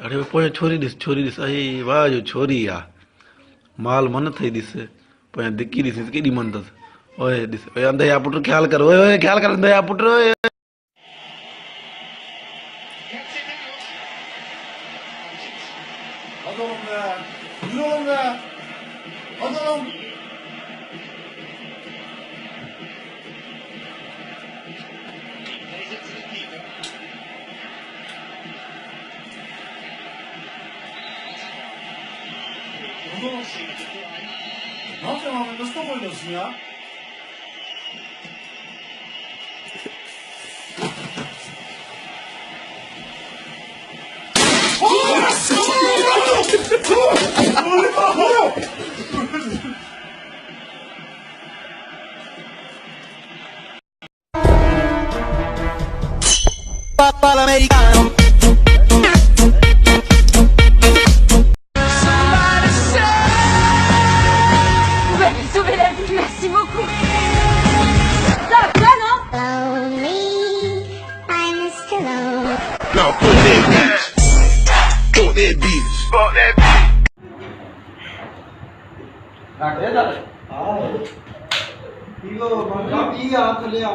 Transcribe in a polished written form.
अरे पोइ छोरी ॾिस अरे वाह जो छोरी आहे माल मन थई ॾिस पोइ दिकी ॾिस केॾी मन अथसि ओए ॾिस ओए अंधे जा पुट ख्याल कर ओए ओए ख्याल कर अंधे जा पुट ओए Hadi oğlum be. Yürü oğlum be. Hadi oğlum. Oğlum. Ne yapıyorsun abi? Nasıl top oynuyorsun ya? Papà l'americano. Sauver la vie, merci beaucoup. Ça va, non? Lonely, I'm Mr. Lonely. Now put that bitch. Fuck that bitch. Fuck that bitch. 이거 막 이 앞에 내야